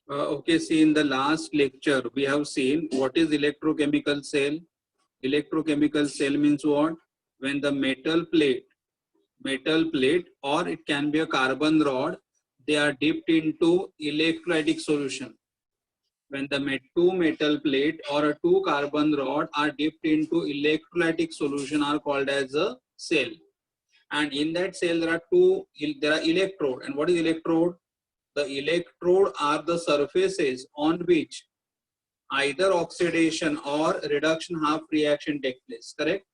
Okay, see, in the last lecture, we have seen what is electrochemical cell. Electrochemical cell means what? When the metal plate, or it can be a carbon rod, they are dipped into electrolytic solution. When the two metal plate or a two carbon rod are dipped into electrolytic solution are called as a cell. And in that cell there are electrode. And what is electrode? The electrode are the surfaces on which either oxidation or reduction half reaction take place. Correct?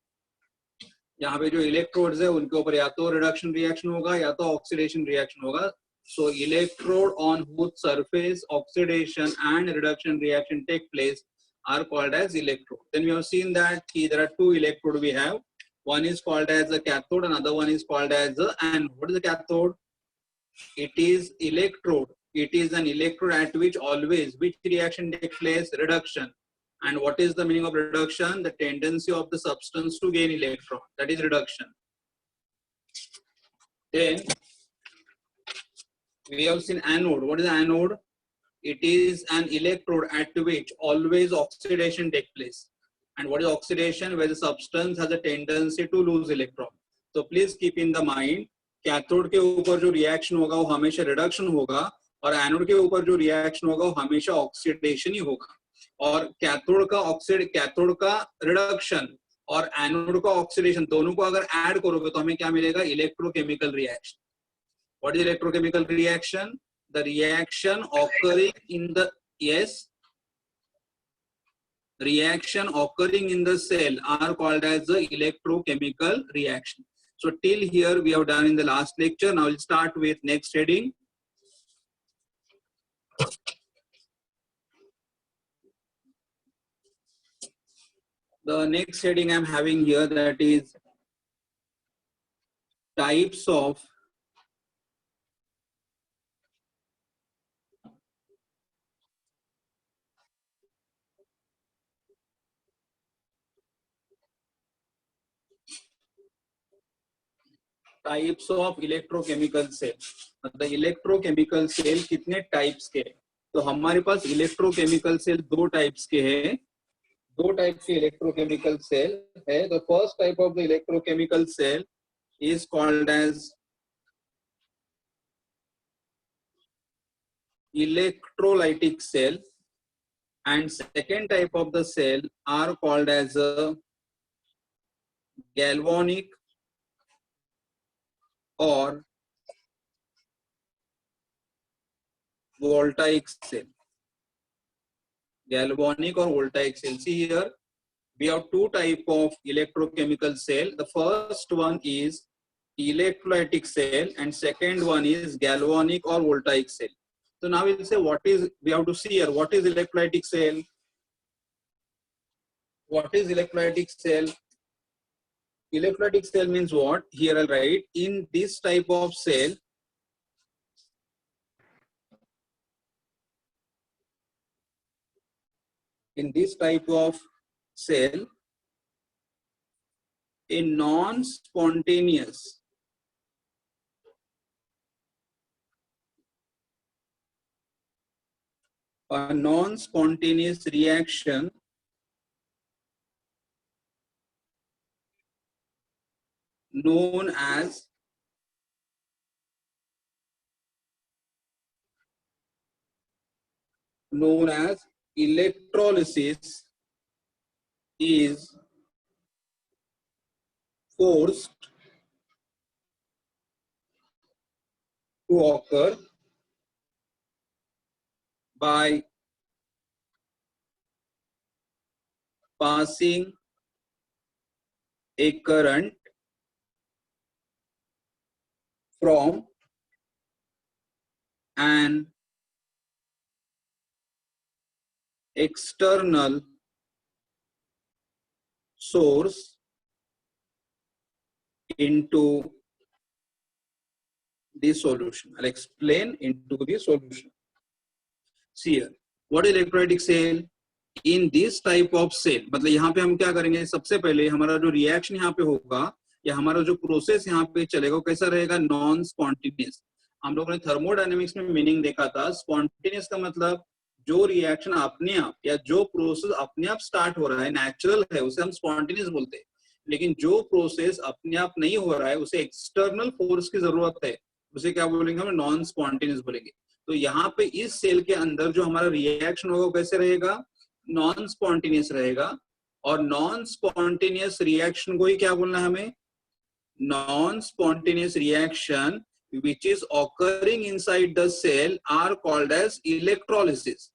यहाँ पे जो electrodes है उनके ऊपर या तो reduction reaction होगा या तो ऑक्सीडेशन रिएक्शन होगा. So electrode on whose surface oxidation and reduction reaction take place are called as electrode. Then we have seen that there are two electrode we have. One is called as a cathode, another one is called as a anode. What is the cathode? It is electrode. It is an electrode at which reaction takes place? Reduction. And what is the meaning of reduction? The tendency of the substance to gain electron. That is reduction. Then we have seen anode. What is anode? It is an electrode at which always oxidation takes place. And what is oxidation? Where the substance has a tendency to lose electron. So please keep in the mind, cathode के ऊपर जो reaction होगा वो हमेशा reduction होगा और anode के ऊपर जो रिएक्शन होगा वो हमेशा ऑक्सीडेशन ही होगा. और कैथोड का रिडक्शन और एनोड का ऑक्सीडेशन दोनों को अगर ऐड करोगे तो हमें क्या मिलेगा? Electrochemical reaction. What is electrochemical reaction? The reaction occurring in the reaction occurring in the cell are called as the electrochemical reaction. So till here we have done in the last lecture. Now we'll start with next heading. The next heading I'm having here, that is types of electrochemical cell. मतलब electrochemical cell कितने types के हैं? तो हमारे पास electrochemical cell दो types के हैं. दो टाइप के इलेक्ट्रोकेमिकल सेल है. The first type of the electrochemical cell is called as electrolytic cell, and second type of the cell are called as a galvanic or voltaic cell. Galvanic or voltaic cell. See here, we have two type of electrochemical cell. The first one is electrolytic cell and second one is galvanic or voltaic cell. So now we'll say we have to see here, what is electrolytic cell? What is electrolytic cell? Electrolytic cell means what? Here I'll write, in this type of cell, a non-spontaneous reaction known as electrolysis is forced to occur by passing a current from an external source into the solution. I'll explain into the solution. See here, what is electrolytic cell? In this type of cell, मतलब यहाँ पे हम क्या करेंगे? सबसे पहले हमारा जो रिएक्शन यहाँ पे होगा या हमारा जो प्रोसेस यहाँ पे चलेगा वो कैसा रहेगा? Non spontaneous. हम लोगों ने थर्मोडायनेमिक्स में मीनिंग देखा था, स्पॉन्टेनियस का मतलब जो रिएक्शन अपने आप या जो प्रोसेस अपने आप स्टार्ट हो रहा है, नेचुरल है, उसे हम स्पॉन्टेनियस बोलते हैं। लेकिन जो प्रोसेस अपने आप नहीं हो रहा है, उसे एक्सटर्नल फोर्स की जरूरत है, उसे क्या बोलेंगे हम, नॉन स्पॉन्टेनियस बोलेंगे। तो यहाँ पे इस सेल के अंदर जो हमारा रिएक्शन होगा कैसे रहेगा, नॉन स्पॉन्टेनियस रहेगा। और नॉन स्पॉन्टेनियस रिएक्शन को ही क्या बोलना है हमें, non spontaneous reaction which is occurring inside the cell are called as electrolysis।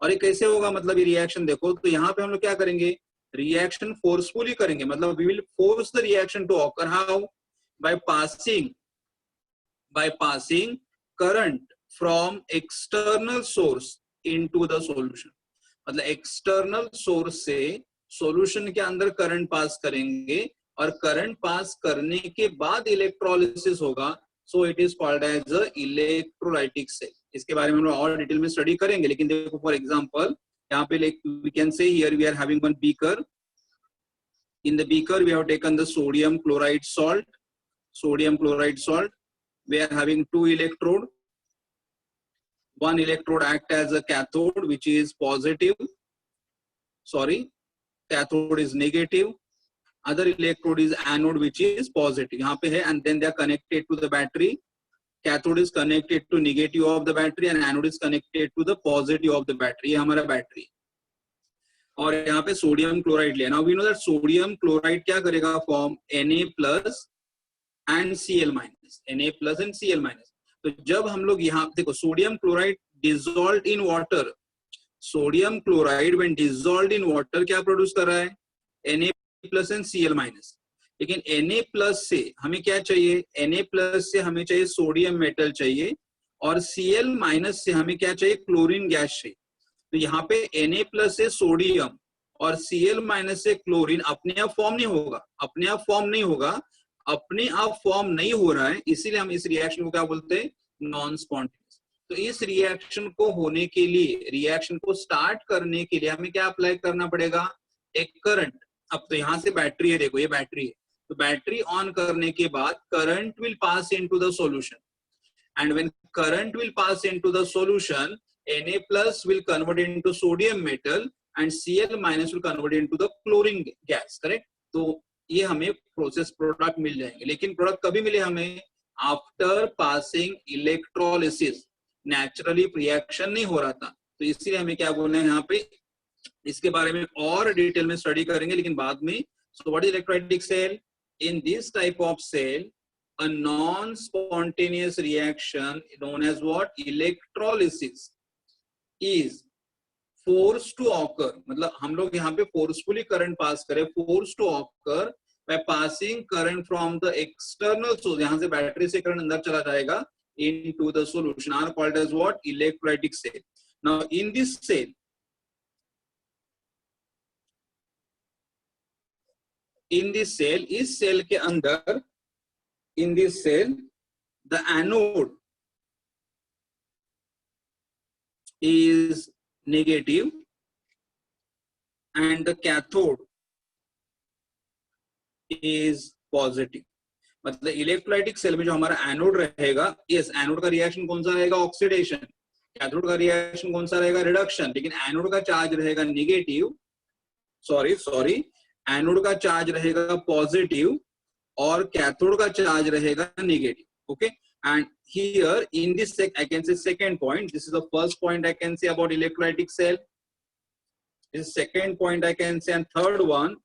और ये कैसे होगा, मतलब ये रिएक्शन देखो, तो यहाँ पे हम लोग क्या करेंगे, रिएक्शन फोर्सफुली करेंगे, मतलब we will force the reaction to occur, how, by passing current from external source into the solution। मतलब एक्सटर्नल सोर्स से सॉल्यूशन के अंदर करंट पास करेंगे, और करंट पास करने के बाद इलेक्ट्रोलिसिस होगा, so it is called as a electrolytic cell. इसके बारे में हम लोग और डिटेल में स्टडी करेंगे, लेकिन देखो फॉर एग्जांपल यहाँ पे we can say here we are having one beaker, in the beaker we have taken the sodium chloride salt, we are having two electrode, one electrode act as a cathode which is positive, cathode is negative, other electrode is anode which is positive, यहाँ पे है, and then they are connected to the battery, cathode is connected to negative of the battery and anode is connected to the positive of the battery, ये हमारा battery. और यहाँ पे sodium chloride लिया, now we know that sodium chloride क्या करेगा, form Na plus and Cl minus, Na plus and Cl minus। तो जब हम लोग यहाँ देखो sodium chloride dissolved in water, sodium chloride when dissolved in water क्या प्रोड्यूस कर रहा है, Na plus and Cl minus. लेकिन Na प्लस से हमें क्या चाहिए, Na प्लस से हमें चाहिए सोडियम मेटल चाहिए, और Cl माइनस से हमें क्या चाहिए, क्लोरीन गैस चाहिए। तो यहाँ पे Na प्लस से सोडियम और Cl माइनस से क्लोरीन अपने आप फॉर्म नहीं होगा, अपने आप फॉर्म नहीं हो रहा है, इसीलिए हम इस रिएक्शन को क्या बोलते हैं, नॉन स्पॉन्टेनियस। तो इस रिएक्शन को होने के लिए, रिएक्शन को स्टार्ट करने के लिए हमें क्या अप्लाई करना पड़ेगा, एक करंट। अब तो यहाँ से बैटरी है, देखो ये बैटरी है, तो बैटरी ऑन करने के बाद current will pass into the solution, and when current will pass into the solution, Na plus will convert into sodium metal and Cl minus will convert into the chlorine gas, correct. तो ये हमें process product मिल जाएंगे, लेकिन product कभी मिले हमें, after passing electrolysis. Naturally reaction नहीं हो रहा था, तो इसलिए हमें क्या बोलना है यहाँ पे, इसके बारे में और डिटेल में स्टडी करेंगे लेकिन बाद में। So what is electrolytic cell, in this type of cell a non-spontaneous reaction known as what, electrolysis is forced to occur, मतलब हम लोग यहाँ पे फोर्सफुली करंट पास करें, forced to occur by passing current from the external source, यहाँ से battery से current अंदर चला जाएगा, into the solution are called as what, electrolytic cell। Now in this cell, इस सेल के अंदर, in this cell the anode is negative and the cathode is positive। मतलब इलेक्ट्रोलाइटिक सेल में जो हमारा एनोड रहेगा, यस एनोड का reaction कौन सा रहेगा, ऑक्सीडेशन, कैथोड का रिएक्शन कौन सा रहेगा, रिडक्शन। लेकिन एनोड का चार्ज रहेगा नेगेटिव, सॉरी एनोड का चार्ज रहेगा पॉजिटिव और कैथोड का चार्ज रहेगा negative. Okay, and here in this I can say second point, this is the first point I can say about electrolytic cell, this is second point I can say, and third one,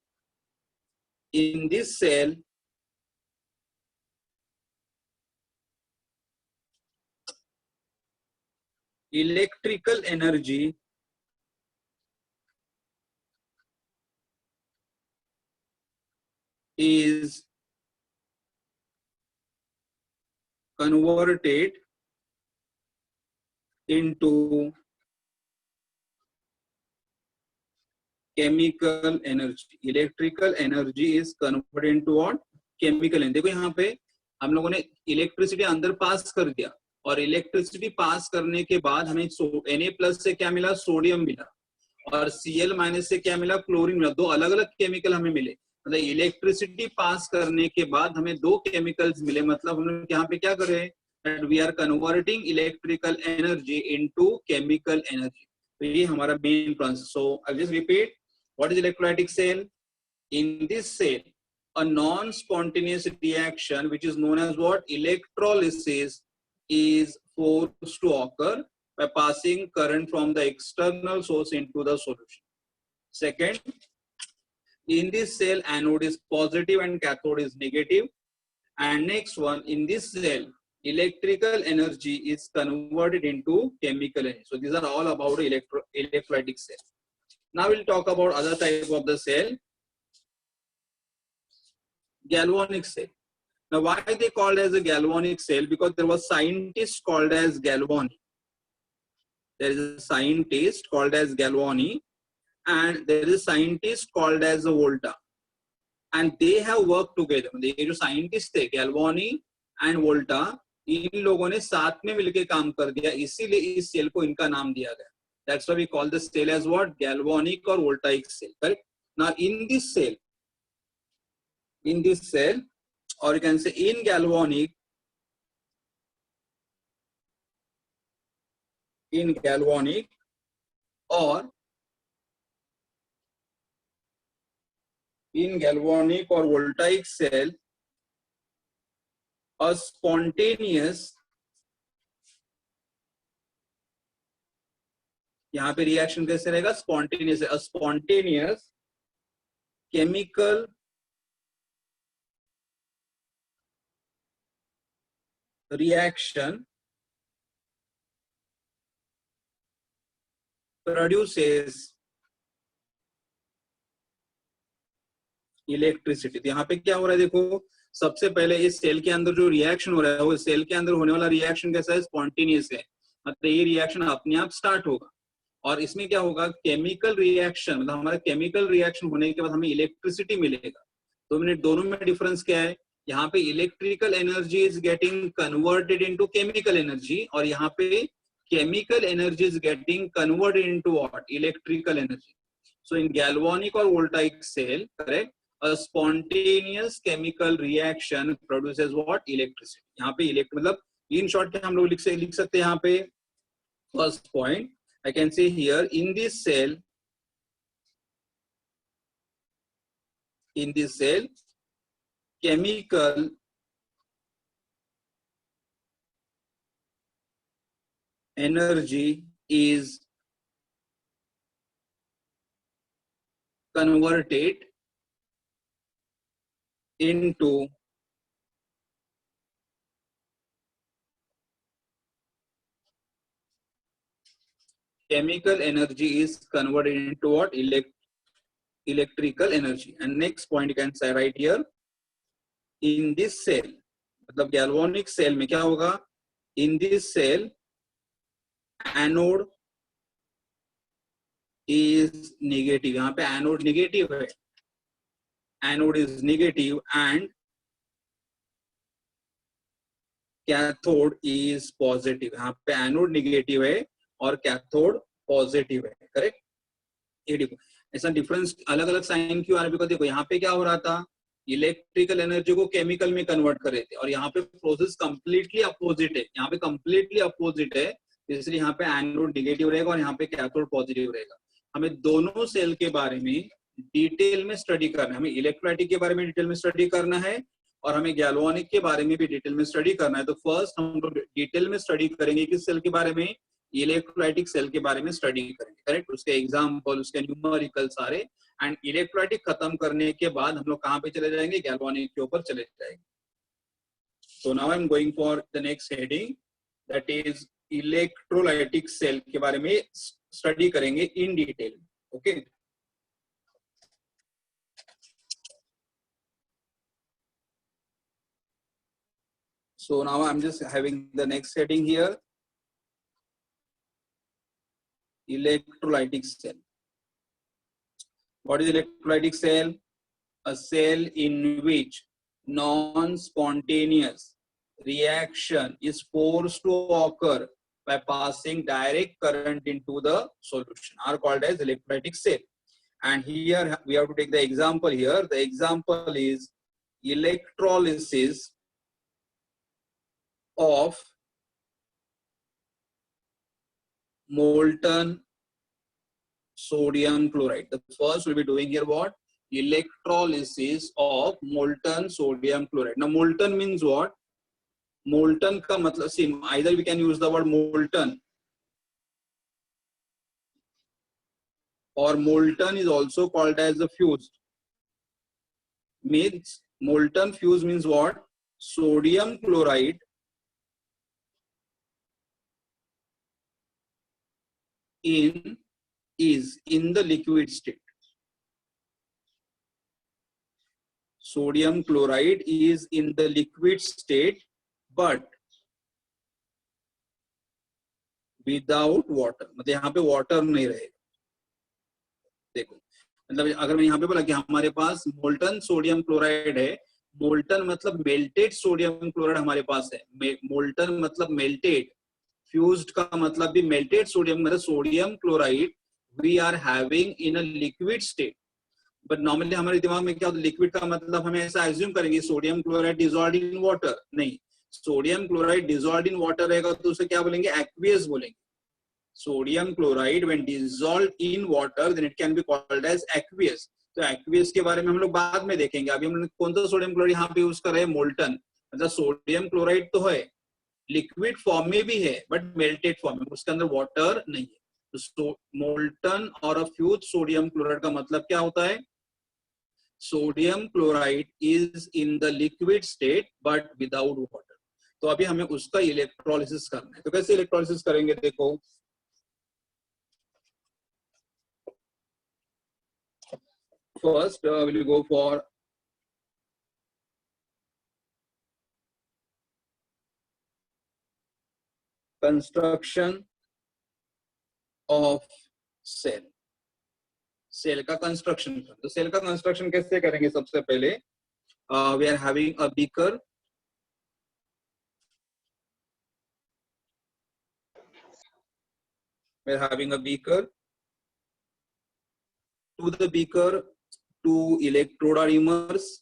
in this cell electrical energy is converted into chemical energy। electrical energy is converted into what, chemical energy। देखो यहाँ पे हम लोगों ने electricity अंदर पास कर दिया, और इलेक्ट्रिसिटी पास करने के बाद हमें Na प्लस से क्या मिला, सोडियम मिला, और Cl माइनस से क्या मिला, क्लोरीन मिला। दो अलग अलग केमिकल हमें मिले, मतलब इलेक्ट्रिसिटी पास करने के बाद हमें दो केमिकल्स मिले। मतलब हम लोग यहाँ पे क्या करें, that we are converting electrical energy into chemical energy. तो ये हमारा main process. So I'll just repeat. What is electrolytic cell? In this cell, a non-spontaneous reaction, which is known as what? Electrolysis, is forced to occur by passing current from the external source into the solution. Second, in this cell, anode is positive and cathode is negative. And next one, in this cell, electrical energy is converted into chemical energy. So these are all about electrolytic cell. Now we'll talk about other type of the cell. Galvanic cell. Now why they called as a galvanic cell? Because there was scientist called as Galvani. There is a scientist called as Galvani, and there is a scientist called as Volta, and they have worked together. ये जो scientist थे Galvani and Volta, इन लोगों ने साथ में मिलके काम कर दिया, इसीलिए इस सेल को इनका नाम दिया गया. That's why we call the cell as what? Galvanic or voltaic cell. Correct? Now in this cell, or you can say in galvanic, or in galvanic or voltaic cell, a spontaneous, यहाँ पे reaction कैसे रहेगा? Spontaneous, a spontaneous chemical reaction produces electricity. तो यहाँ पे क्या हो रहा है? देखो, सबसे पहले इस सेल के अंदर जो रिएक्शन हो रहा है, वो सेल के अंदर होने वाला रिएक्शन कैसा है? स्पॉन्टेनियस है. मतलब ये रिएक्शन अपने आप स्टार्ट होगा, और इसमें क्या होगा? केमिकल रिएक्शन, मतलब हमारा केमिकल रिएक्शन होने के बाद हमें इलेक्ट्रिसिटी मिलेगा. 2 मिनट, दोनों में डिफरेंस क्या है? यहाँ पे electrical energy is getting converted into chemical energy, और यहाँ पे chemical energy is getting converted into what? Electrical energy. So in galvanic और voltaic cell, correct, a spontaneous chemical reaction produces what? Electricity. यहाँ पे मतलब in short क्या हम लोग लिख सकते हैं यहाँ पे? First point, I can say here, in this cell, chemical energy is converted into chemical energy is converted into what? Electrical energy. And next point you can say right here, in this cell, मतलब galvanic cell में क्या होगा? In this cell, anode is negative. यहाँ पे anode negative है. Anode is negative and cathode is positive. यहाँ पे anode negative है और cathode positive है. करेक्ट? ये देखो, ऐसा डिफरेंस अलग अलग साइन क्यों आ रहा है? बिकॉज़ देखो यहाँ पे क्या हो रहा था? इलेक्ट्रिकल एनर्जी को केमिकल में कन्वर्ट कर रहे थे, और यहाँ पे प्रोसेस कंप्लीटली अपोजिट है. यहाँ पे कंप्लीटली अपोजिट है, इसलिए यहाँ पे एनोड नेगेटिव रहेगा और यहाँ पे कैथोड पॉजिटिव रहेगा. हमें दोनों सेल के बारे में डिटेल में स्टडी करना है. हमें इलेक्ट्रोलाइटिक के बारे में डिटेल में स्टडी करना है, और हमें गैल्वानिक के बारे में भी डिटेल में स्टडी करना है. तो फर्स्ट हम लोग डिटेल में स्टडी करेंगे किस सेल के बारे में? इलेक्ट्रोलाइटिक सेल के बारे में स्टडी करेंगे. करेक्ट? उसके एग्जांपल, उसके न्यूमेरिकल सारे, एंड इलेक्ट्रोलाइटिक खत्म करने के बाद हम लोग कहाँ पे चले जाएंगे? गैल्वानिक के ऊपर चले जाएंगे. So now I am going for the next heading, that is electrolytic cell के बारे में स्टडी करेंगे in detail. Okay, so now I'm just having the next heading here, electrolytic cell. What is electrolytic cell? A cell in which non-spontaneous reaction is forced to occur by passing direct current into the solution are called as electrolytic cell. And here we have to take the example here. The example is electrolysis of molten sodium chloride. The first we'll be doing here what? Electrolysis of molten sodium chloride. Now molten means what? Molten ka matlab, see, either we can use the word molten or molten is also called as a fused. Means molten fuse means what? Sodium chloride is in the liquid state. Sodium chloride is in the liquid state, but without water. मतलब यहाँ पे water नहीं रहेगा. देखो, मतलब अगर मैं यहाँ पे बोला कि हमारे पास molten sodium chloride है, molten मतलब melted sodium chloride हमारे पास है. Molten मतलब melted, fused का मतलब भी melted sodium मतलब sodium chloride we are having in a liquid state. But normally हमारे दिमाग में क्या होता है, लिक्विड का मतलब हम ऐसा एज्यूम करेंगे sodium chloride dissolved in water. नहीं, sodium chloride dissolved in water रहेगा तो उसे क्या बोलेंगे? एक्वियस बोलेंगे. Sodium chloride when dissolved in water then it can be called as aqueous. तो एक्वियस के बारे में हम लोग बाद में देखेंगे. अभी हम कौन सा सोडियम क्लोराइड यहाँ पे यूज कर रहे हैं? मोल्टन. मतलब सोडियम क्लोराइड तो है, लिक्विड फॉर्म में भी है बट मेल्टेड फॉर्म में, उसके अंदर वाटर नहीं है. तो मोल्टन और फ्यूज सोडियम क्लोराइड का मतलब क्या होता है? Sodium chloride is in the liquid state but without water. तो अभी हमें उसका इलेक्ट्रोलिसिस करना है. तो कैसे इलेक्ट्रोलिसिस करेंगे? देखो, first will go for construction of cell. Cell का कंस्ट्रक्शन. तो सेल का कंस्ट्रक्शन कैसे करेंगे? सबसे पहले we are having a beaker. We are having a beaker. To the beaker, two electrode are immersed.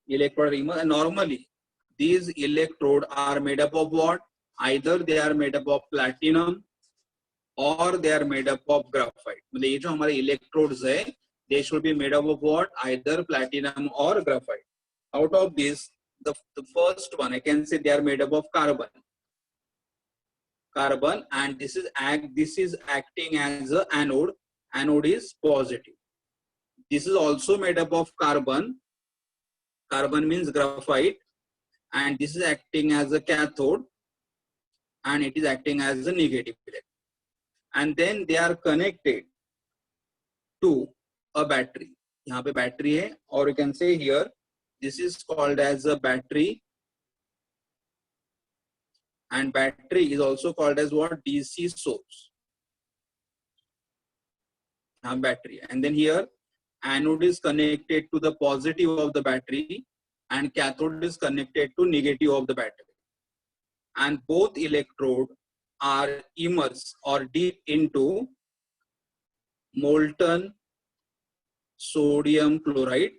And normally these electrode are made up of what? Either they are made up of platinum or they are made up of graphite. मतलब ये जो हमारे electrodes है, they should be made up of what? Either platinum or graphite. Out of this, the first one I can say they are made up of carbon. And this is acting as a anode. Anode is positive. This is also made up of carbon. Carbon means graphite, and this is acting as a cathode, and it is acting as a negative electron. And then they are connected to a battery. यहाँ पे battery है, or you can say here this is called as a battery. And battery is also called as what? DC source. Battery. And then here anode is connected to the positive of the battery and cathode is connected to negative of the battery. And both electrode are immersed or deep into molten sodium chloride.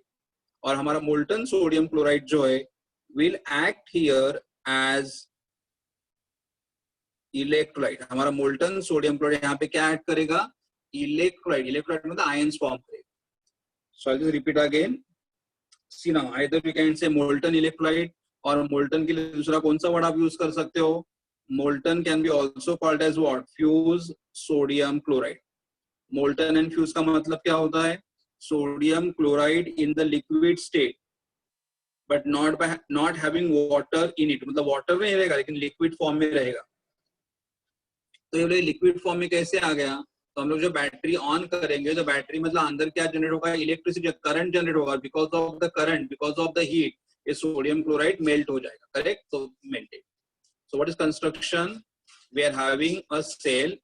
और हमारा molten sodium chloride जो है will act here as electrolyte. हमारा molten sodium chloride यहाँ पे क्या add करेगा? Electrolyte. Electrolyte मतलब आयंस फॉर्म करेगा. So I just repeat again. See now either you can say molten electrolyte, और मोल्टन के लिए दूसरा कौन सा वर्ड आप यूज कर सकते हो? Molten can be also called as what? Fuse sodium chloride. Molten and fuse का मतलब क्या होता है? Sodium chloride in the liquid state but not having water in it. मतलब वाटर नहीं रहेगा लेकिन लिक्विड फॉर्म में रहेगा. तो ये लिक्विड फॉर्म में कैसे आ गया? तो हम लोग जो बैटरी ऑन करेंगे तो बैटरी मतलब अंदर क्या जनरेट होगा? इलेक्ट्रिसिटी, करंट जनरेट होगा. Because of the current, because of the heat, ये सोडियम क्लोराइड मेल्ट हो जाएगा. करेक्ट? तो melted. So what is construction? We are having a cell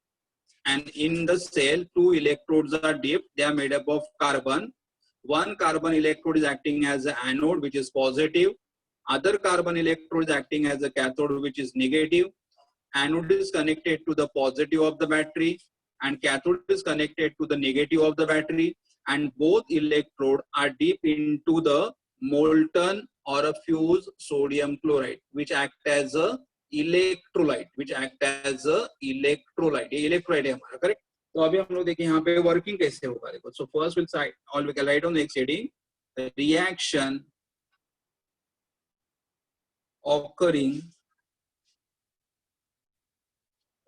and in the cell two electrodes are dipped. They are made up of carbon. One carbon electrode is acting as an anode, which is positive. Other carbon electrode is acting as a cathode, which is negative. Anode is connected to the positive of the battery and cathode is connected to the negative of the battery, and both electrode are deep into the molten or a fused sodium chloride, which act as a electrolyte which act as a electrolyte, ये electrolyte है हमारा, correct. तो अभी हम लोग देखें यहाँ पे वर्किंग कैसे होगा, देखो। So first will side all we can write on next heading reaction occurring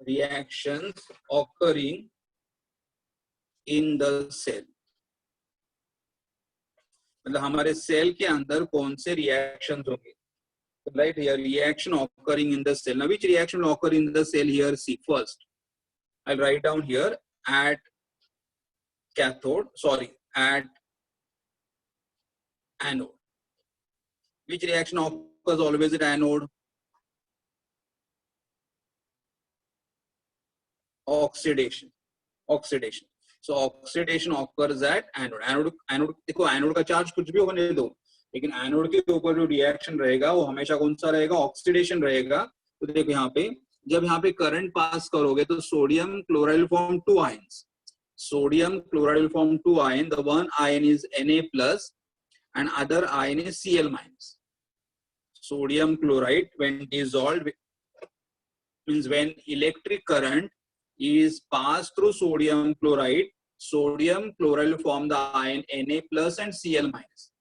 reactions occurring in the cell, मतलब हमारे सेल के अंदर कौन से रिएक्शंस होंगे, right here reaction occurring in the cell. Now which reaction will occur in the cell here? See, first I'll write down here at cathode, sorry, at anode. Which reaction occurs always at anode? Oxidation. Oxidation. So oxidation occurs at anode. Anode देखो, anode का charge कुछ भी होने दो, लेकिन anode के ऊपर जो रिएक्शन रहेगा वो हमेशा कौन सा रहेगा? ऑक्सीडेशन रहेगा। तो देखो यहाँ पे जब यहाँ पे करंट पास करोगे तो sodium chloride will form two ions. Sodium chloride will form two ions. The one ion is Na plus and other ion is Cl minus. Sodium chloride when dissolved means when electric current is passed through sodium chloride will form the ion Na plus and Cl minus.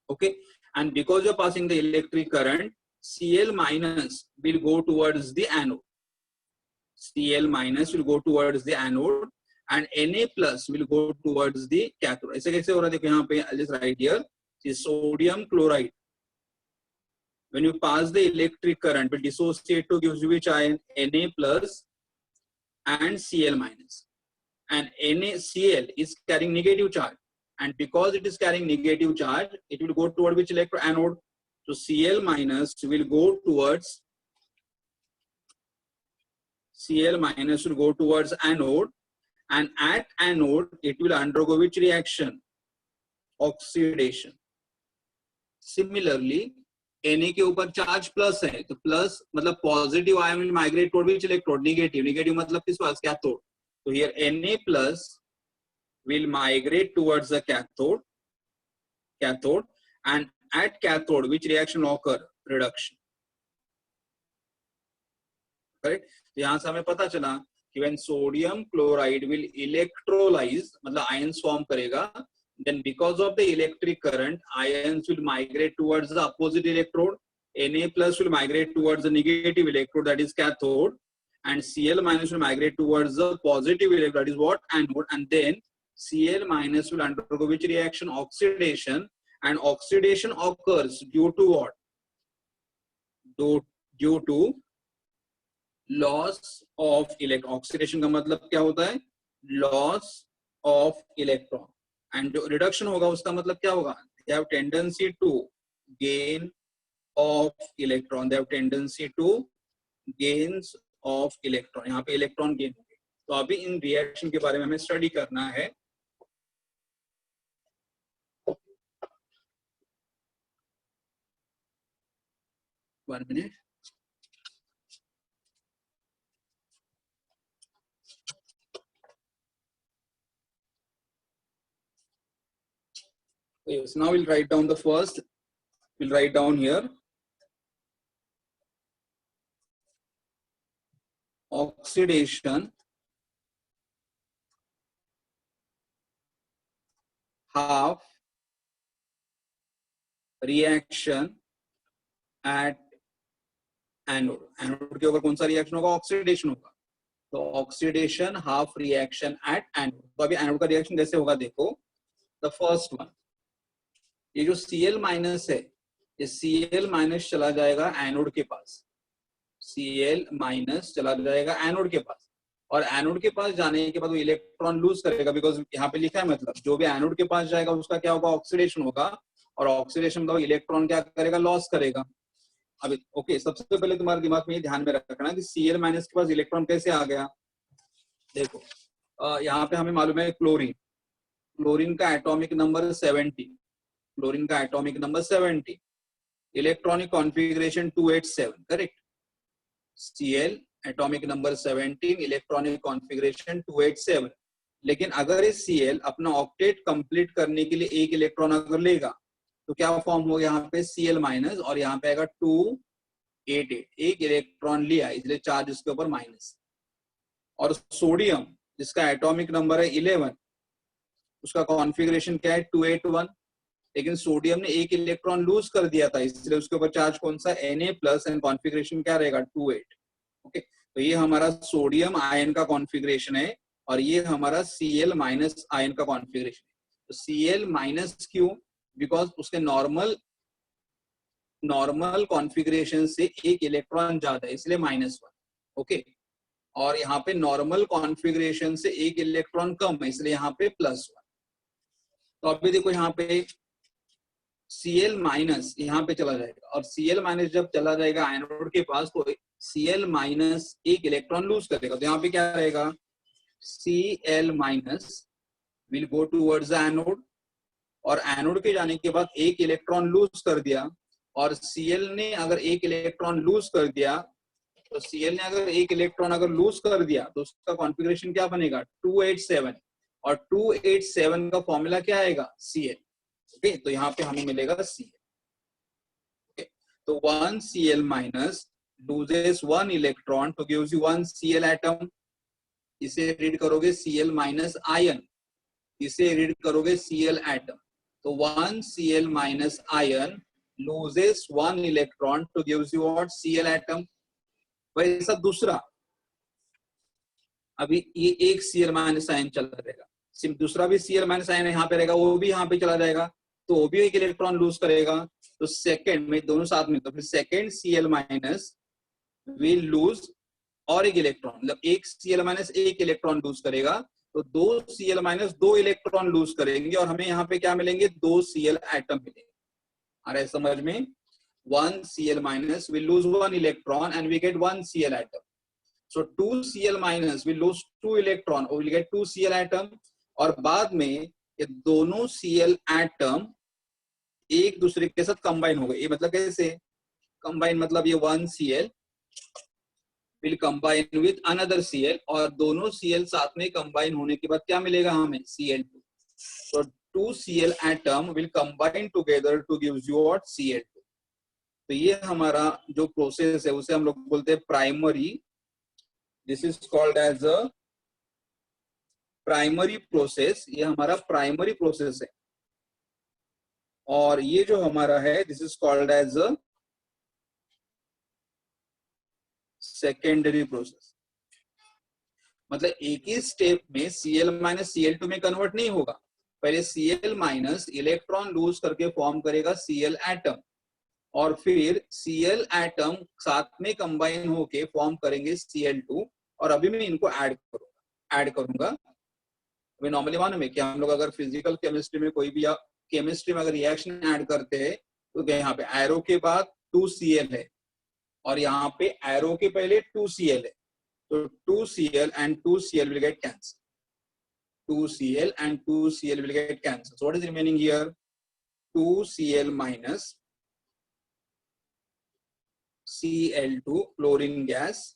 Okay, and because you're passing the electric current, Cl minus will go towards the anode. Cl minus will go towards the anode and Na plus will go towards the cathode. ऐसे कैसे हो रहा है देखो यहाँ पे, I'll just write here, is sodium chloride. When you pass the electric current, will dissociate to gives you which ion? Na plus and Cl minus. And NaCl is carrying negative charge, and because it is carrying negative charge, it will go toward which electron? Anode. So Cl minus will go towards anode, and at anode it will undergo which reaction? Oxidation. Similarly, Na के ऊपर charge plus है तो plus मतलब positive ion will migrate toward which electrode? Negative. Negative मतलब किस पास? Cathode. तो here Na plus will migrate towards the cathode, and at cathode which reaction will occur? Reduction. Correct. तो यहाँ से हमें पता चला कि when sodium chloride will electrolyze मतलब ions form करेगा, then because of the electric current, ions will migrate towards the opposite electrode. Na plus will migrate towards the negative electrode, that is cathode, and Cl minus will migrate towards the positive electrode, that is what? Anode. And then Cl minus will undergo which reaction? Oxidation. And oxidation occurs due to what? Due to loss of electron. Oxidation का मतलब क्या होता है? Loss of electron. And जो reduction होगा उसका मतलब क्या होगा? They have tendency to gain of electron. They have tendency to gains of electron. यहाँ पे electron gain होंगे. तो अभी इन reaction के बारे में हमें study करना है. One minute. Yes, now we'll write down the first. We'll write down here. Oxidation half reaction at anode. Anode के ऊपर कौन सा रिएक्शन होगा? ऑक्सीडेशन होगा. तो oxidation half reaction at anode. तो अभी एनोड का रिएक्शन कैसे होगा देखो. द फर्स्ट वन, ये जो Cl माइनस है, ये Cl माइनस चला जाएगा एनोड के पास. Cl माइनस चला जाएगा एनोड के पास, और एनोड के पास जाने के बाद वो इलेक्ट्रॉन लूज करेगा, बिकॉज यहाँ पे लिखा है मतलब जो भी एनोड के पास जाएगा उसका क्या होगा? ऑक्सीडेशन होगा, और ऑक्सीडेशन का इलेक्ट्रॉन क्या करेगा? लॉस करेगा. अभी ओके, सबसे पहले तुम्हारे दिमाग में ये ध्यान में रखना कि Cl माइनस के पास इलेक्ट्रॉन कैसे आ गया. देखो यहाँ पे हमें मालूम है क्लोरीन का एटॉमिक नंबर 70. क्लोरीन का atomic number 70, electronic configuration 287. Correct. Cl atomic number 17, electronic configuration 287. लेकिन अगर इस Cl अपना ऑक्टेट कंप्लीट करने के लिए एक इलेक्ट्रॉन अगर लेगा तो क्या फॉर्म होगा यहाँ पे? Cl माइनस, और यहाँ पे आएगा 2 8 एक इलेक्ट्रॉन लिया, इसलिए चार्ज इसके ऊपर माइनस। और सोडियम जिसका एटॉमिक नंबर है 11, उसका कॉन्फ़िगरेशन क्या है 281, लेकिन सोडियम ने एक इलेक्ट्रॉन लूज कर दिया था, इसलिए उसके ऊपर चार्ज कौन सा Na+ एंड कॉन्फ़िगरेशन क्या रहेगा 28। ओके, तो ये हमारा सोडियम आयन का कॉन्फ़िगरेशन है और ये हमारा Cl- आयन का कॉन्फ़िगरेशन है। तो Cl- क्यों? बिकॉज उसके नॉर्मल कॉन्फ़िगरेशन से एक इलेक्ट्रॉन ज्यादा है, इसलिए -1। ओके, और यहाँ पे नॉर्मल कॉन्फ़िगरेशन से एक इलेक्ट्रॉन कम है, इसलिए यहाँ पे +1। तो अभी देखो यहाँ पे Cl- यहाँ पे चला जाएगा, और Cl- जब चला जाएगा एनोड के पास तो Cl- एक इलेक्ट्रॉन लूज करेगा, तो यहाँ पे क्या रहेगा Cl- will go towards the anode, और एनोड के जाने के बाद एक इलेक्ट्रॉन लूज कर दिया, और Cl ने अगर एक इलेक्ट्रॉन लूज कर दिया, तो Cl ने अगर एक इलेक्ट्रॉन अगर लूज कर दिया तो उसका कॉन्फ़िगरेशन क्या बनेगा 287, और 287 का फॉर्मूला क्या आएगा Cl। ओके, तो यहाँ पे हमें मिलेगा Cl। ओके, तो 1 Cl- loses 1 electron to gives you 1 Cl atom। इसे रीड करोगे Cl- आयन, इसे रीड करोगे Cl atom। तो 1 Cl- ion loses 1 electron to gives you what Cl atom। वैसा दूसरा, अभी ये एक Cl- आयन चला रहेगा, सिर्फ दूसरा भी Cl- आयन यहाँ पे रहेगा, वो भी यहाँ पे चला जाएगा, तो वो भी एक इलेक्ट्रॉन लूज करेगा। तो सेकंड में दोनों साथ में, तो फिर सेकंड Cl- विल लूज और एक इलेक्ट्रॉन, मतलब एक Cl- एक इलेक्ट्रॉन लूज करेगा, तो दो Cl- दो इलेक्ट्रॉन लूज करेंगे, और हमें यहाँ पे क्या मिलेंगे 2 Cl एटम मिलेंगे। आ रहा है समझ में? 1 Cl- will lose 1 electron and we get 1 Cl atom. So 2 Cl- will lose 2 electron or will get 2 Cl atom, और बाद में ये दोनों Cl atom एक दूसरे के साथ कंबाइन हो गए। ये मतलब कैसे कंबाइन, मतलब ये 1 Cl will combine with another Cl, और दोनों Cl साथ में कंबाइन होने के बाद क्या मिलेगा हमें Cl2। So 2 Cl atom will combine together to gives you what Cl2। तो ये हमारा जो प्रोसेस है उसे हम लोग बोलते हैं primary. This is called as a primary process, ये हमारा प्राइमरी प्रोसेस है। और ये जो हमारा है this is called as a secondary process. मतलब एक ही स्टेप में Cl- Cl2 में कन्वर्ट नहीं होगा, पहले Cl- इलेक्ट्रॉन लूज करके फॉर्म करेगा Cl एटम, और फिर Cl एटम साथ में कंबाइन होके फॉर्म करेंगे Cl2, और अभी मैं इनको ऐड करूंगा। अभी नॉर्मली मालूम है कि हम लोग अगर फिजिकल केमिस्ट्री में कोई भी केमिस्ट्री में अगर रिएक्शन ऐड करते हैं तो यहाँ पे एरो के बाद 2Cl है, और यहाँ पे एरो के पहले 2Cl है, तो 2Cl and 2Cl will get cancelled. 2Cl and 2Cl will get cancelled. So what is remaining here? 2Cl- Cl2 chlorine gas,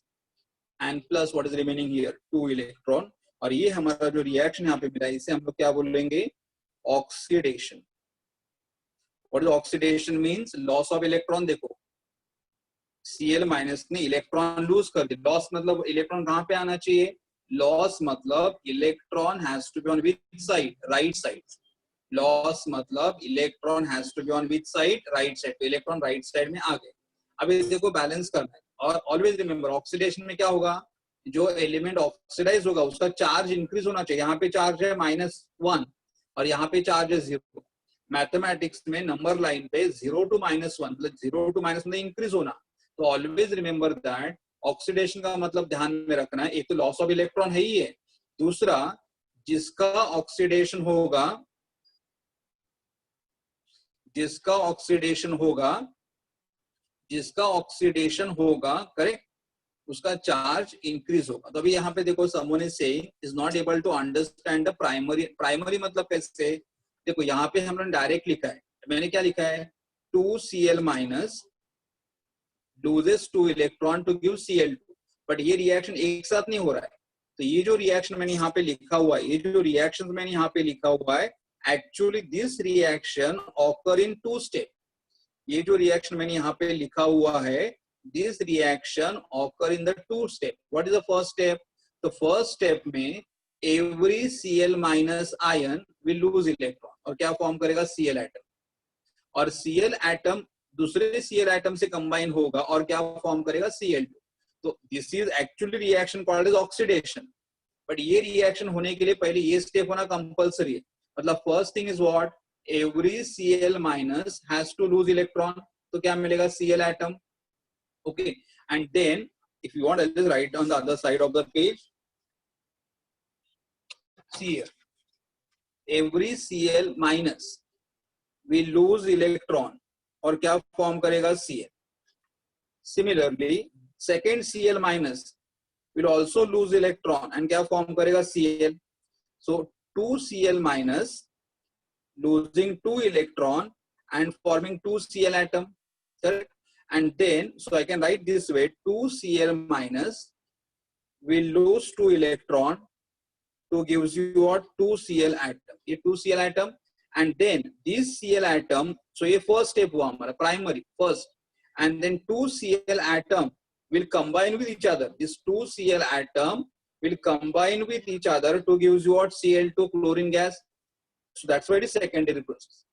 and plus what is remaining here 2 electron। और ये हमारा जो रिएक्शन यहाँ पे मिला है इसे हम लोग क्या बोलेंगे oxidation. What is oxidation means loss of electron. देखो Cl- ने इलेक्ट्रॉन लूज कर दिया, लॉस मतलब इलेक्ट्रॉन कहाँ पे आना चाहिए, लॉस मतलब electron has to be on which side, right side. Loss मतलब electron has to be on which side, right side. तो इलेक्ट्रॉन राइट साइड में आ गए। अब इस देखो बैलेंस करना है, और ऑलवेज रिमेंबर ऑक्सीडेशन में क्या होगा, जो एलिमेंट ऑक्सीडाइज होगा उसका चार्ज इंक्रीज होना चाहिए। यहाँ पे चार्ज है -1 और यहाँ पे चार्ज है 0। मैथमेटिक्स में नंबर लाइन पे 0 to -1 मतलब 0 to -1 इंक्रीज होना। तो ऑलवेज रिमेंबर दैट ऑक्सीडेशन का मतलब ध्यान में रखना है, एक तो लॉस ऑफ इलेक्ट्रॉन है ही है, दूसरा जिसका ऑक्सीडेशन होगा, जिसका ऑक्सीडेशन होगा करेक्ट, उसका चार्ज इंक्रीज होगा। तो अभी यहाँ पे देखो someone is saying is not able to understand the primary मतलब कैसे। देखो यहाँ पे हमने डायरेक्ट लिखा है, मैंने क्या लिखा है 2Cl- loses 2 electron to give Cl2, but ये रिएक्शन एक साथ नहीं हो रहा है। तो ये जो रिएक्शन मैंने यहाँ पे लिखा हुआ है, ये जो रिएक्शन मैंने यहाँ पे लिखा हुआ है, actually this reaction occur in 2 step. ये जो रिएक्शन मैंने यहाँ पे लिखा हुआ है this reaction occur in the two step. What is the first step? The first step में every Cl minus ion will lose electron और क्या फॉर्म करेगा Cl atom, और Cl atom दूसरे Cl atom से कंबाइन होगा और क्या फॉर्म करेगा Cl2. तो this is actually reaction called as oxidation. But ये रिएक्शन होने के लिए पहले ये स्टेप होना कंपल्सरी है. मतलब first thing is what, every Cl minus has to lose electron. तो क्या मिलेगा Cl atom. Okay, and then if you want, I'll just write on the other side of the page. See here, every Cl minus will lose electron और क्या form करेगा Cl. Similarly, second Cl minus will also lose electron and क्या form करेगा Cl. So 2 Cl minus losing 2 electron and forming 2 Cl atom. Correct? And then, so I can write this way, 2 Cl minus will lose 2 electron to gives you what, 2 Cl atom. ये 2 Cl atom, and then this Cl atom, so ये first step हुआ हमारा primary first, and then 2 Cl atom will combine with each other. This 2 Cl atom will combine with each other to gives you what, Cl2 chlorine gas. So that's why it is secondary process.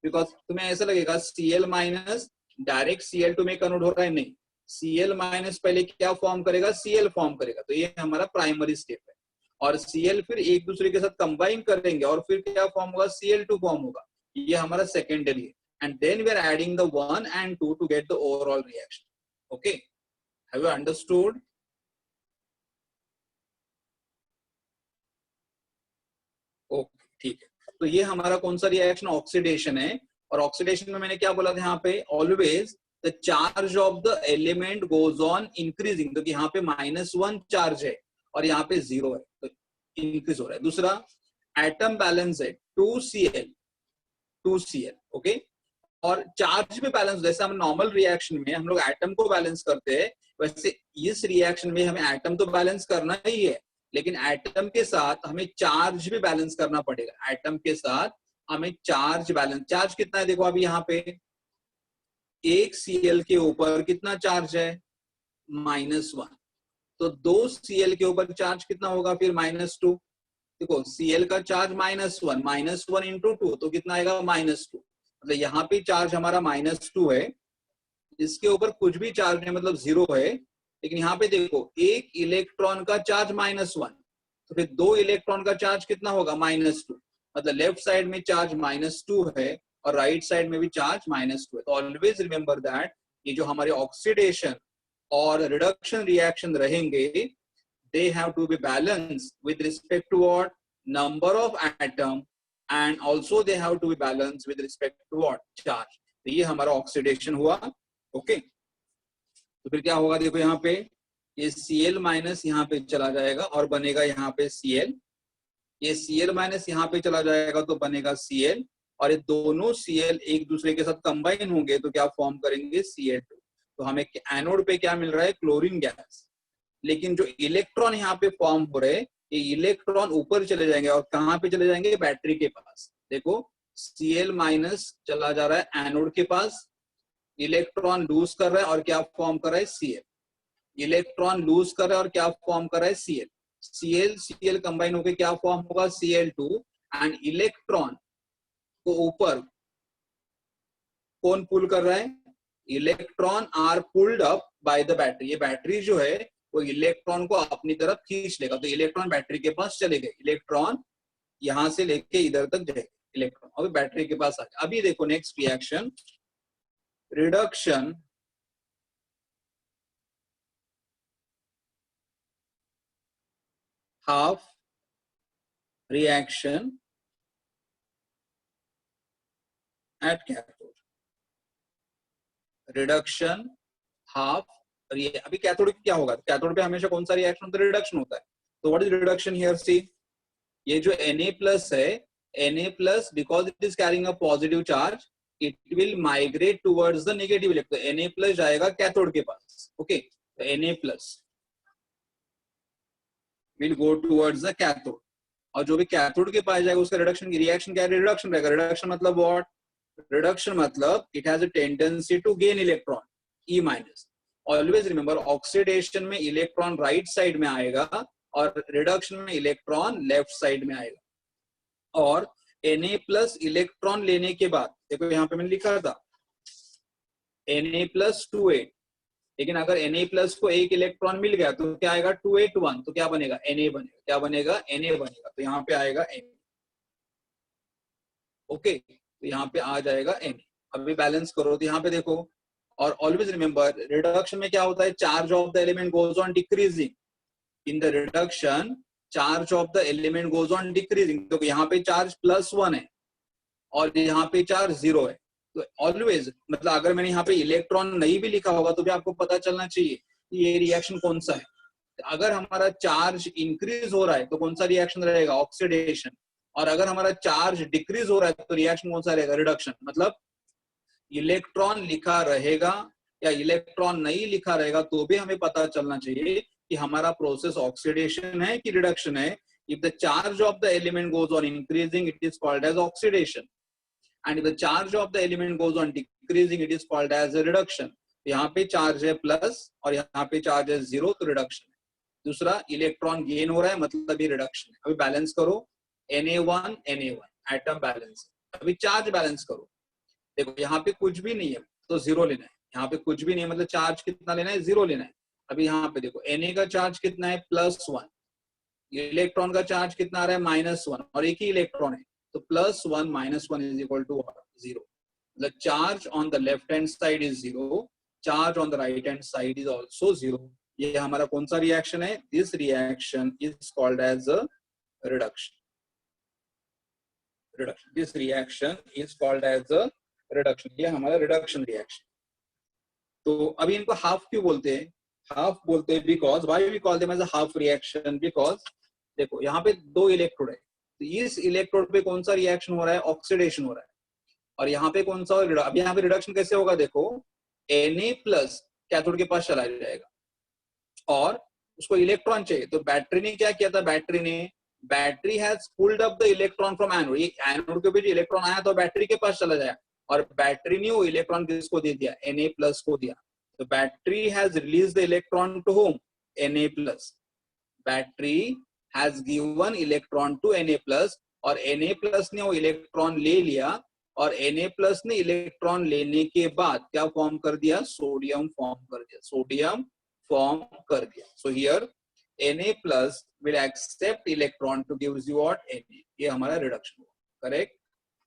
Because तुम्हें ऐसा लगेगा Cl minus direct Cl2 में convert हो रहा है, नहीं. Cl minus पहले क्या फॉर्म करेगा, Cl फॉर्म करेगा. तो ये हमारा प्राइमरी स्टेप है. और Cl फिर एक दूसरे के साथ कंबाइन करेंगे और फिर क्या फॉर्म होगा, Cl2 फॉर्म होगा. ये हमारा सेकेंडरी है. And then we are adding the 1 and 2 to get the overall reaction. Okay, have you understood? Okay, ठीक है. तो ये हमारा कौन सा रिएक्शन, ऑक्सीडेशन है. और ऑक्सीडेशन में मैंने क्या बोला था यहाँ पे, always the charge of the element goes on increasing. तो यहाँ पे -1 चार्ज है और यहाँ पे 0 है, तो इंक्रीज हो रहा है. दूसरा एटम बैलेंस है 2Cl. ओके, और चार्ज भी बैलेंस. जैसे हम नॉर्मल रिएक्शन में हम लोग एटम को बैलेंस करते हैं, वैसे इस रिएक्शन में हमें एटम तो बैलेंस करना ही है, लेकिन एटम के साथ हमें चार्ज भी बैलेंस करना पड़ेगा. एटम के साथ हमें चार्ज बैलेंस. चार्ज कितना है देखो, अभी यहाँ पे एक Cl के ऊपर कितना चार्ज है, -1. तो 2 Cl के ऊपर चार्ज कितना होगा फिर, -2. देखो Cl का चार्ज -1, -1 इंटू 2 तो कितना आएगा, -2. मतलब यहाँ पे चार्ज हमारा -2 है, इसके ऊपर कुछ भी चार्ज नहीं, मतलब 0 है. लेकिन यहाँ पे देखो एक इलेक्ट्रॉन का चार्ज -1, तो फिर 2 इलेक्ट्रॉन का चार्ज कितना होगा, -2. मतलब लेफ्ट साइड में चार्ज -2 है और राइट साइड में भी चार्ज -2 है. तो ऑलवेज रिमेंबर दैट ये जो हमारे ऑक्सीडेशन और रिडक्शन रिएक्शन रहेंगे, they have to be balanced with respect to what, number of atom, and also they have to be balanced with respect to what, charge. तो ये हमारा ऑक्सीडेशन हुआ. Okay, तो फिर क्या होगा देखो, यहाँ पे ये Cl माइनस यहाँ पे चला जाएगा और बनेगा यहाँ पे Cl. ये Cl माइनस यहाँ पे चला जाएगा तो बनेगा Cl, और ये दोनों Cl एक दूसरे के साथ कंबाइन होंगे तो क्या फॉर्म करेंगे, Cl2. तो हमें एनोड पे क्या मिल रहा है, क्लोरीन गैस. लेकिन जो इलेक्ट्रॉन यहाँ पे फॉर्म हो रहे, ये इलेक्ट्रॉन ऊपर चले जाएंगे और कहाँ पे चले जाएंगे, बैटरी के पास. देखो Cl माइनस चला जा रहा है एनोड के पास, इलेक्ट्रॉन लूज कर रहा है और क्या फॉर्म कर रहा है, Cl. इलेक्ट्रॉन लूज कर रहा है और क्या फॉर्म कर रहा है, Cl. Cl कंबाइन होकर क्या फॉर्म होगा, Cl2. एंड इलेक्ट्रॉन को ऊपर कौन पुल कर रहा है, electron are pulled up by the battery. ये बैटरी जो है वो इलेक्ट्रॉन को अपनी तरफ खींच लेगा. तो इलेक्ट्रॉन बैटरी के पास चले गए, इलेक्ट्रॉन यहां से लेके इधर तक जाएगा, इलेक्ट्रॉन अभी बैटरी के पास आ गया. अभी देखो next reaction, reduction half reaction at cathode. Reduction half. अभी कैथोड क्या होगा, कैथोड पे हमेशा कौन सा रिएक्शन होता है, रिडक्शन होता है. तो व्हाट इज रिडक्शन हियर, सी ये जो Na+ है, Na+ because it is carrying a positive charge, it will migrate towards the negative electron. Na+ जाएगा कैथोड के पास. ओके, तो Na+ will go towards the cathode, और जो भी कैथोड के पास जाएगा उसका रिडक्शन की रिएक्शन क्या है, रिडक्शन रहेगा. रिडक्शन मतलब व्हाट, रिडक्शन मतलब it has a tendency to gain electron, E-, always remember oxidation में इलेक्ट्रॉन राइट साइड में आएगा और रिडक्शन में इलेक्ट्रॉन लेफ्ट साइड में आएगा। और Na+ इलेक्ट्रॉन लेने के बाद देखो यहाँ पे मैंने लिखा था Na+ 2 8, लेकिन अगर Na+ को एक इलेक्ट्रॉन मिल गया तो क्या आएगा 2 8 1, तो क्या बनेगा Na बनेगा, क्या बनेगा Na बनेगा, तो यहाँ पे आएगा Na। ओके, तो यहाँ पे आ जाएगा Na। अभी बैलेंस करो तो यहाँ पे देखो, और ऑलवेज रिमेंबर रिडक्शन में क्या होता है, charge of the element goes on decreasing. In the reduction charge of the element goes on decreasing, तो यहाँ पे चार्ज +1 है और यहाँ पे चार्ज 0 है। तो ऑलवेज मतलब अगर मैंने यहाँ पे इलेक्ट्रॉन नहीं भी लिखा होगा तो भी आपको पता चलना चाहिए कि ये रिएक्शन कौन सा है। अगर हमारा चार्ज इंक्रीज हो रहा है तो कौन सा रिएक्शन रहेगा, ऑक्सीडेशन। और अगर हमारा चार्ज डिक्रीज हो रहा है तो रिएक्शन कौन सा रहेगा, रिडक्शन। मतलब इलेक्ट्रॉन लिखा रहेगा या इलेक्ट्रॉन नहीं लिखा रहेगा तो भी हमें पता चलना चाहिए कि हमारा प्रोसेस ऑक्सीडेशन है कि रिडक्शन है। If the charge of the element goes on increasing, it is called as oxidation, and if the charge of the element goes on decreasing, it is called as a reduction. यहाँ पे charge है plus और यहाँ पे charge है 0, तो reduction है। दूसरा, इलेक्ट्रॉन गेन हो रहा है मतलब ये रिडक्शन है। अभी बैलेंस करो Na1 एटम बैलेंस। अभी चार्ज बैलेंस करो, देखो यहाँ पे कुछ भी नहीं है तो 0 लेना है, यहाँ पे कुछ भी नहीं है मतलब चार्ज कितना लेना है, 0 लेना है। अभी यहाँ पे देखो Na का चार्ज कितना है, +1, इलेक्ट्रॉन का चार्ज कितना आ रहा है, -1, और एक ही इलेक्ट्रॉन है तो +1 -1 is equal to 0। The charge on the left hand side is 0, charge on the right hand side is also 0। ये हमारा कौन सा रिएक्शन है, this reaction is called as a reduction। This reaction is called as a reduction। ये हमारा reduction reaction. तो अभी इनको हाफ क्यों बोलते हैं, हाफ बोलते हैं because why we call them as a half reaction, because देखो यहाँ पे 2 इलेक्ट्रोड है तो इस इलेक्ट्रोड पे कौन सा रिएक्शन हो रहा है, ऑक्सीडेशन हो रहा है। और यहाँ पे कौन सा, अभी यहाँ पे रिडक्शन कैसे होगा, देखो Na+ कैथोड के पास चला जाएगा और उसको इलेक्ट्रॉन चाहिए। तो बैटरी ने क्या किया था, battery has pulled up the electron from anode. ये एनोड के बीच इलेक्ट्रॉन आया तो बैटरी के पास चला जाए और बैटरी ने वो इलेक्ट्रॉन किसको दे दिया, Na+ को दिया। तो battery has release the electron to whom, Na+। Battery has given electron to Na+, और Na+ ने वो इलेक्ट्रॉन ले लिया और Na+ ने इलेक्ट्रॉन लेने के बाद क्या फॉर्म कर दिया, सोडियम फॉर्म कर दिया, सोडियम फॉर्म कर दिया। So here Na+ will accept electron to gives you what, Na। ये हमारा रिडक्शन हुआ, करेक्ट।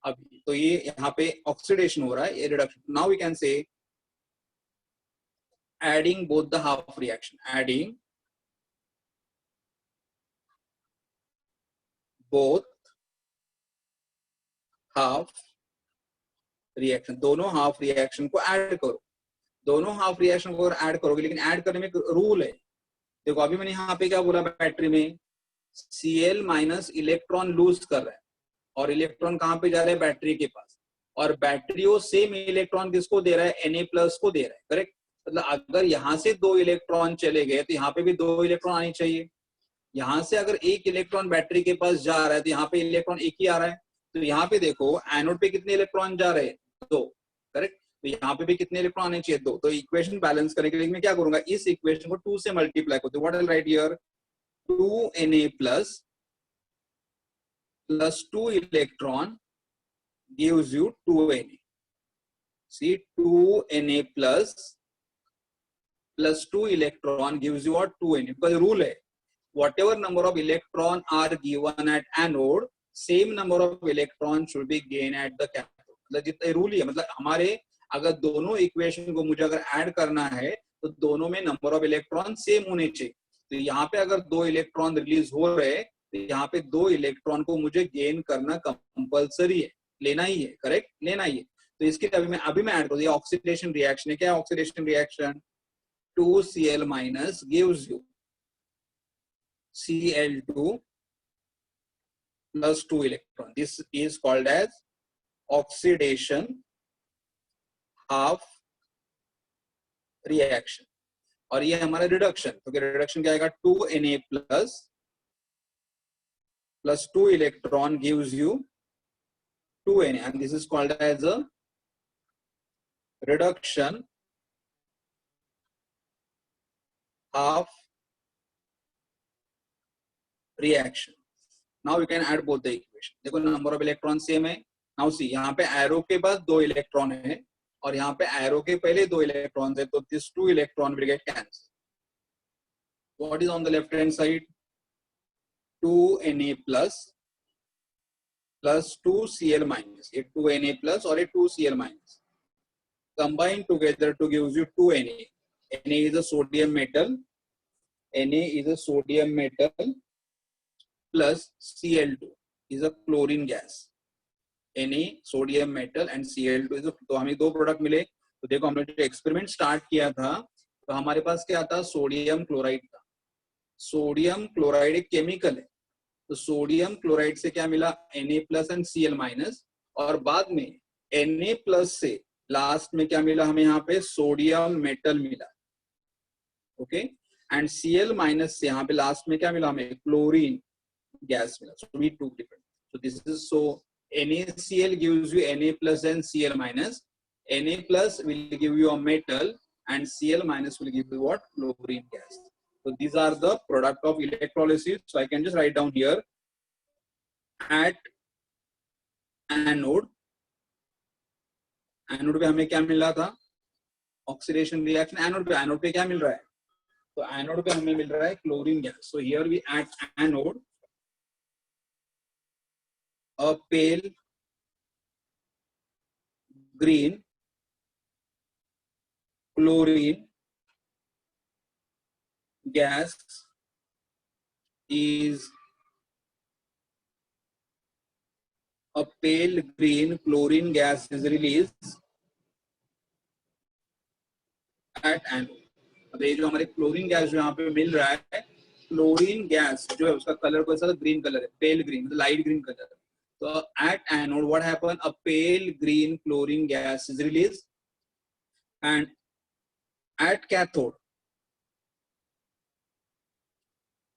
अब तो ये यहाँ पे ऑक्सीडेशन हो रहा है, ये रिडक्शन। Now we can say adding both the half reaction, adding both half reaction, दोनों हाफ रिएक्शन को ऐड करो। दोनों हाफ रिएक्शन को ऐड करोगे, लेकिन ऐड करने में एक रूल है। देखो अभी मैंने यहाँ पे क्या बोला, बैटरी में Cl- इलेक्ट्रॉन लूज कर रहा है और इलेक्ट्रॉन कहाँ पे जा रहा है, बैटरी के पास। और बैटरी वो सेम इलेक्ट्रॉन किसको दे रहा है, Na+ को दे रहा है, करेक्ट। मतलब अगर यहाँ से 2 इलेक्ट्रॉन चले गए तो यहाँ पे भी 2 इलेक्ट्रॉन आने चाहिए। यहाँ से अगर 1 इलेक्ट्रॉन बैटरी के पास जा रहा है तो यहाँ पे इलेक्ट्रॉन 1 ही आ रहा है। तो यहाँ पे देखो एनोड पे कितने इलेक्ट्रॉन जा रहे हैं, 2, करेक्ट। तो यहाँ पे भी कितने इलेक्ट्रॉन आने चाहिए, 2। तो इक्वेशन बैलेंस करने के लिए मैं क्या करूंगा, इस इक्वेशन को 2 से मल्टीप्लाई करते हैं। What I right here, 2Na+ plus 2 electron gives you 2Na। See, 2Na+ plus 2 electron gives you what, 2Na। because rule है, whatever number of electron are given at anode, same number of electron should be gained at the cathode। मतलब जितना rule है, मतलब हमारे अगर दोनों equation को मुझे अगर ऐड करना है तो दोनों में नंबर ऑफ इलेक्ट्रॉन सेम होने चाहिए। तो यहाँ पे अगर 2 इलेक्ट्रॉन रिलीज हो रहे हैं तो यहाँ पे 2 इलेक्ट्रॉन को मुझे गेन करना कंपलसरी है, लेना ही है, करेक्ट, लेना ही है। तो इसके लिए अभी मैं ऐड करूँ, ये ऑक्सीडेशन रिएक्शन है। क्या oxidation reaction, 2Cl- gives you Cl2 plus 2 electron। This is called as oxidation half reaction। और ये हमारा रिडक्शन, तो रिडक्शन क्या आएगा, 2Na+ plus 2 electron gives you 2Na, and this is called as a reduction half reaction. Now you can add both the equation. देखो number of electrons same है. Now see यहाँ पे arrow के बाद 2 electron है और यहाँ पे arrow के पहले 2 इलेक्ट्रॉन्स है, तो this 2 electron will get cancelled. What is on the left hand side? 2Na plus 2Cl minus. A 2Na plus or a 2Cl minus. Combine together to gives you 2Na. Na is a sodium metal. Na is a sodium metal plus Cl2 is a chlorine gas. Na sodium metal and Cl2 is a, तो हमें दो product मिले. तो देखो हमने जो experiment start किया था तो हमारे पास क्या था, सोडियम क्लोराइड था. सोडियम क्लोराइड एक केमिकल है, तो सोडियम क्लोराइड से क्या मिला, Na plus and Cl minus, और बाद में Na प्लस से लास्ट में क्या मिला हमें, यहाँ पे सोडियम मेटल मिला. ओके, एंड Cl माइनस से यहाँ पे लास्ट में क्या मिला हमें, क्लोरीन गैस मिला. So we two different. So this is, so NaCl gives you Na plus and Cl minus. Na plus will give you a metal and Cl minus will give you what, chlorine gas. So these are the product of electrolysis. So I can just write down here, at anode. Anode पे हमें क्या मिला था, oxidation reaction. Anode पे क्या मिल रहा है, तो एनोड पे हमें मिल रहा है chlorine gas. So here we at anode a pale green chlorine gas is a pale green chlorine gas is released at anode. अब ये जो हमारे क्लोरीन गैस जो यहाँ पे मिल रहा है, क्लोरीन गैस जो है उसका कलर कौन सा, ग्रीन कलर है, पेल ग्रीन, मतलब light green colour. So at anode, what happened? A pale green chlorine gas is released, and at cathode,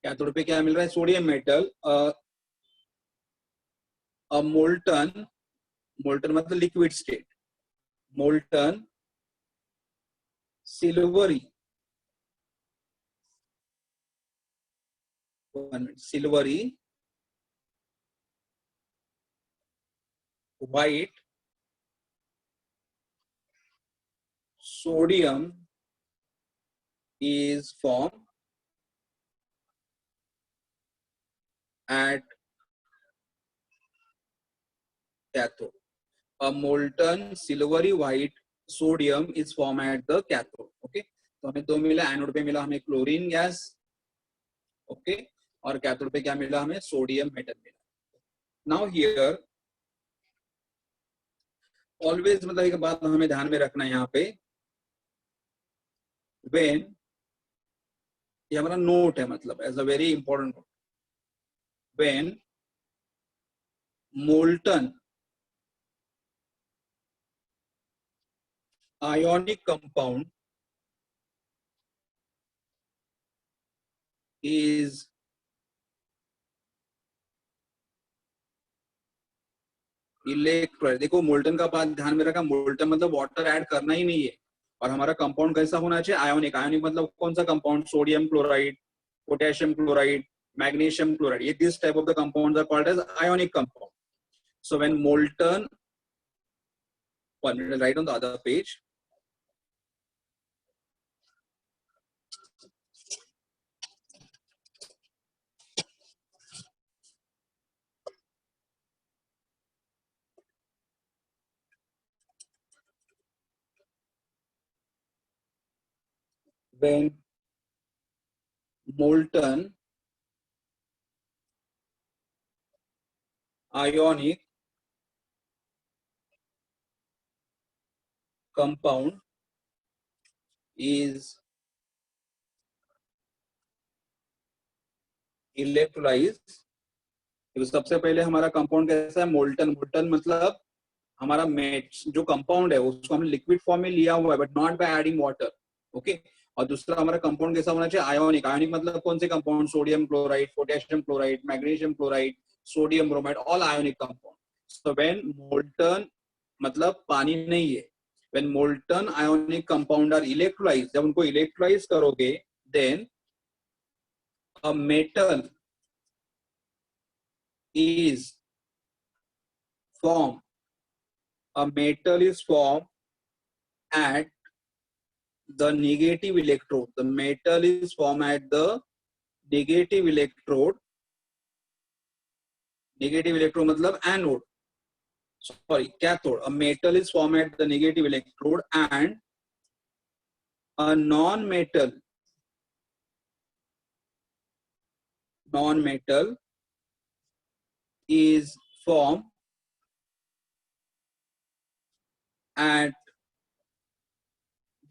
cathode पे क्या मिल रहा है, सोडियम मेटल, a molten मतलब liquid state, molten silvery, silvery white sodium is formed at cathode. A molten silvery white sodium is formed at the cathode. Okay, तो हमें दो मिला, anode पे मिला हमें क्लोरीन गैस, ओके, और कैथोड पे क्या मिला हमें, सोडियम मेटल मिला. नाउ हियर ऑलवेज, मतलब एक बात हमें ध्यान में रखना है यहाँ पे, व्हेन, ये हमारा नोट है, मतलब as a very important note, when molten ionic compound is electrolyte. देखो मोल्टन का बात ध्यान में रखा, मोल्टन मतलब वाटर ऐड करना ही नहीं है, और हमारा कंपाउंड कैसा होना चाहिए, आयोनिक. आयोनिक मतलब कौन सा compound, sodium chloride, potassium chloride, magnesium chloride, ये this type of the compounds are called as ionic compound. So when molten, one minute, write on the other page. When molten ionic compound is electrolyzed. तो सबसे पहले हमारा compound कैसा है, molten. Molten मतलब हमारा जो कंपाउंड है उसको हमने लिक्विड फॉर्म में लिया हुआ है, but not by adding water. Okay, और दूसरा हमारा कंपाउंड कैसा होना चाहिए, आयोनिक. आयोनिक मतलब कौन से compound, sodium chloride, potassium chloride, magnesium chloride, sodium bromide, all ionic compound. So when molten मतलब पानी नहीं है, when molten ionic compound are electrolyse, जब उनको इलेक्ट्रोलाइज करोगे, then a metal is formed. A metal is formed at the negative electrode. The metal is formed at the negative electrode. Negative electrode मतलब anode. Sorry, cathode. A metal is formed at the negative electrode and a non-metal is formed at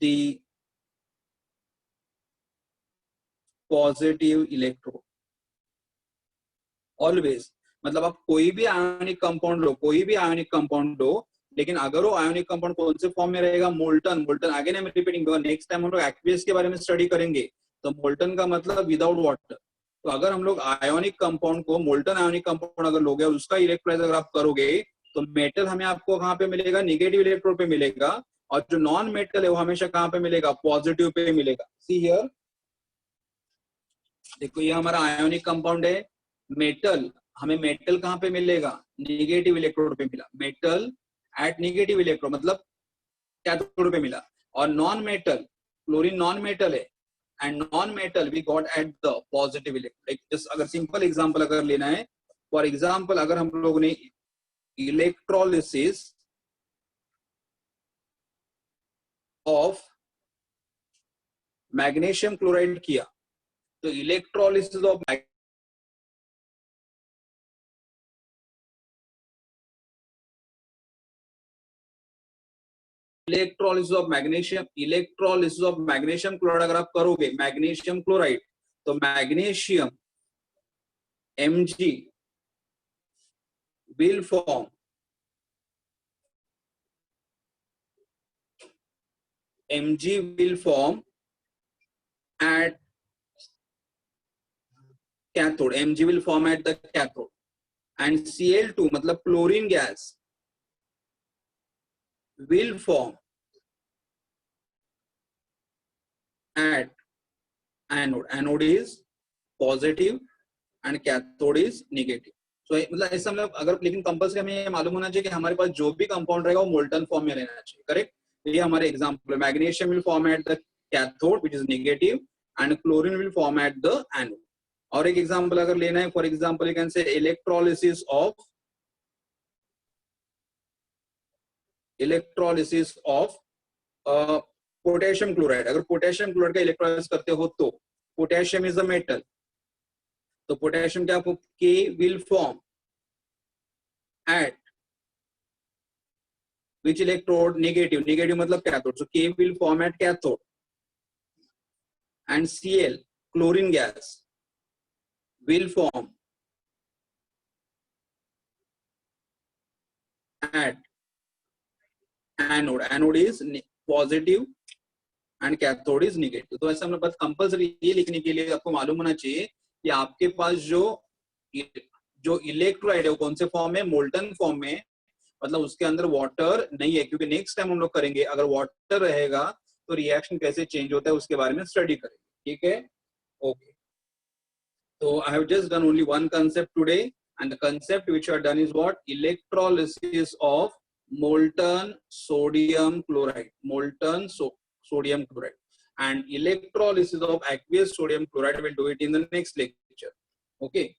the positive electrode. Always. मतलब आप कोई भी ionic compound लो, लेकिन अगर वो ionic compound कौन से फॉर्म में रहेगा, molten again I am repeating, next time हम लोग एक्वियस के बारे में स्टडी करेंगे, तो मोल्टन का मतलब विदाउट वाटर। तो अगर हम लोग आयोनिक कंपाउंड को मोल्टन आयोनिक कंपाउंड अगर लोगे और उसका इलेक्ट्रोलाइज अगर आप करोगे तो मेटल हमें आपको कहाँ पे मिलेगा, निगेटिव इलेक्ट्रोड पे मिलेगा, और जो नॉन मेटल है वो हमेशा कहाँ पे मिलेगा, पॉजिटिव पे मिलेगा। सी हियर, देखो ये हमारा आयोनिक कंपाउंड है, मेटल, हमें मेटल कहाँ पे मिलेगा, निगेटिव इलेक्ट्रोड पे मिला, मेटल एट निगेटिव इलेक्ट्रोड मतलब कैथोड पे मिला, और non metal, chlorine non metal है, and non metal we got at the positive electrode. Just अगर सिंपल एग्जांपल अगर लेना है, फॉर एग्जांपल अगर हम लोगों ने इलेक्ट्रोलिसिस ऑफ मैग्नीशियम क्लोराइड किया, तो electrolysis of electrolysis of magnesium chloride अगर आप करोगे, मैग्नीशियम क्लोराइड, तो magnesium Mg will form at cathode, Mg will form at the cathode, and Cl2 मतलब chlorine gas will form at anode. Anode is positive and cathode is negative. So मतलब ऐसा मतलब अगर, लेकिन कंपल्सरी हमें ये मालूम होना चाहिए कि हमारे पास जो भी कंपाउंड रहेगा वो मोल्टन फॉर्म में रहना चाहिए, करेक्ट। ये हमारे example, magnesium will form at the cathode which is negative and chlorine will form at the anode. और एक एग्जांपल अगर लेना है, फॉर एग्जांपल यू कैन से इलेक्ट्रोलिसिस ऑफ पोटेशियम क्लोराइड। अगर पोटेशियम क्लोराइड का इलेक्ट्रोलाइसिस करते हो तो पोटेशियम इज अ मेटल, तो पोटेशियम क्या, K will form at which electrode, negative मतलब cathode, so K will form at cathode, and Cl, chlorine gas, will form at anode is positive and cathode is negative। तो ऐसा हम लोग बस compulsory ये लिखने के लिए आपको मालूम होना चाहिए कि आपके पास जो इलेक्ट्रोलाइट है वो कौन से फॉर्म में, मोल्टन फॉर्म में, मतलब उसके अंदर वाटर नहीं है, क्योंकि नेक्स्ट टाइम हम लोग करेंगे अगर वाटर रहेगा तो रिएक्शन कैसे चेंज होता है उसके बारे में स्टडी करेंगे, ठीक है। ओके, तो I have just done only one concept today, and the concept which I have done is what, electrolysis of molten sodium chloride, sodium chloride, and electrolysis of aqueous sodium chloride. We'll do it in the next lecture. Okay.